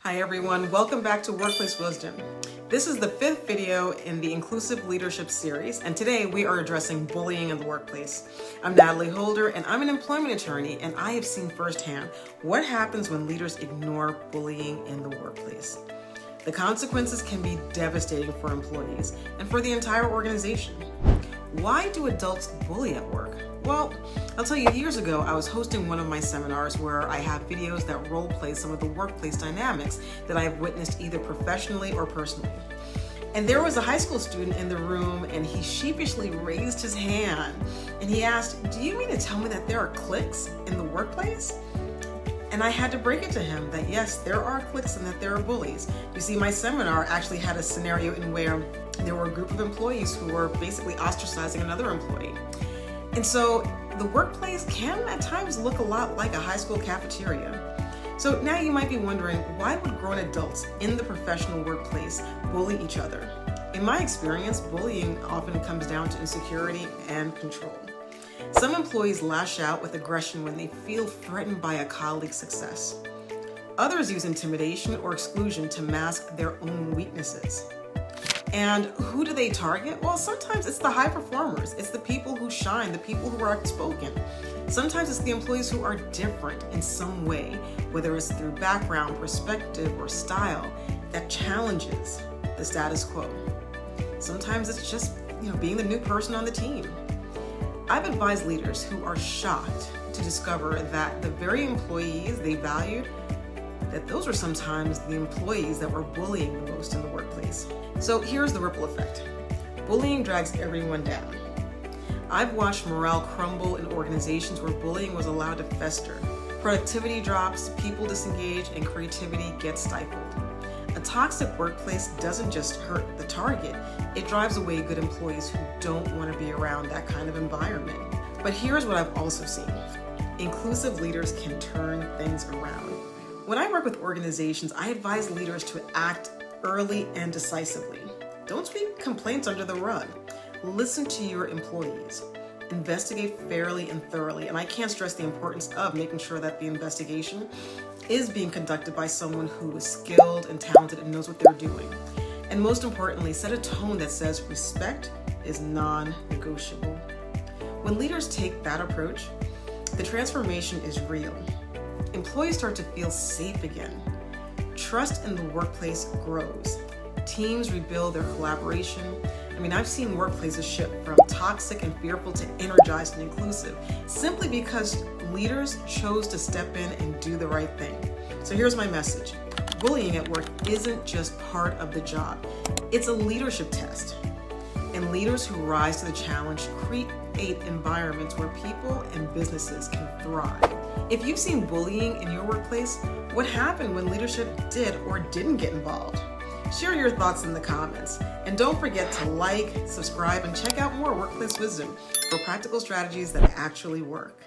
Hi everyone, welcome back to Workplace Wisdom. This is the 5th video in the Inclusive Leadership series, and today we are addressing bullying in the workplace. I'm Natalie Holder, and I'm an employment attorney, and I have seen firsthand what happens when leaders ignore bullying in the workplace. The consequences can be devastating for employees and for the entire organization. Why do adults bully at work? Well, I'll tell you, years ago, I was hosting one of my seminars where I have videos that role play some of the workplace dynamics that I have witnessed either professionally or personally. And there was a high school student in the room, and he sheepishly raised his hand and he asked, "Do you mean to tell me that there are cliques in the workplace?" And I had to break it to him that yes, there are cliques and that there are bullies. You see, my seminar actually had a scenario in where there were a group of employees who were basically ostracizing another employee. And so the workplace can at times look a lot like a high school cafeteria. So now you might be wondering, why would grown adults in the professional workplace bully each other? In my experience, bullying often comes down to insecurity and control. Some employees lash out with aggression when they feel threatened by a colleague's success. Others use intimidation or exclusion to mask their own weaknesses. And who do they target? Well, sometimes it's the high performers. It's the people who shine, the people who are outspoken. Sometimes it's the employees who are different in some way, whether it's through background, perspective, or style that challenges the status quo. Sometimes it's just, being the new person on the team. I've advised leaders who are shocked to discover that the very employees they valued, that those were sometimes the employees that were bullying the most in the workplace. So here's the ripple effect. Bullying drags everyone down. I've watched morale crumble in organizations where bullying was allowed to fester. Productivity drops, people disengage, and creativity gets stifled. A toxic workplace doesn't just hurt the target, it drives away good employees who don't want to be around that kind of environment. But here's what I've also seen. Inclusive leaders can turn things around. When I work with organizations, I advise leaders to act early and decisively. Don't sweep complaints under the rug. Listen to your employees. Investigate fairly and thoroughly. And I can't stress the importance of making sure that the investigation is being conducted by someone who is skilled and talented and knows what they're doing. And most importantly, set a tone that says respect is non-negotiable. When leaders take that approach, the transformation is real. Employees start to feel safe again. Trust in the workplace grows. Teams rebuild their collaboration. I've seen workplaces shift from toxic and fearful to energized and inclusive simply because leaders chose to step in and do the right thing. So here's my message. Bullying at work isn't just part of the job. It's a leadership test. And leaders who rise to the challenge create environments where people and businesses can thrive. If you've seen bullying in your workplace, what happened when leadership did or didn't get involved? Share your thoughts in the comments. And don't forget to like, subscribe, and check out more Workplace Wisdom for practical strategies that actually work.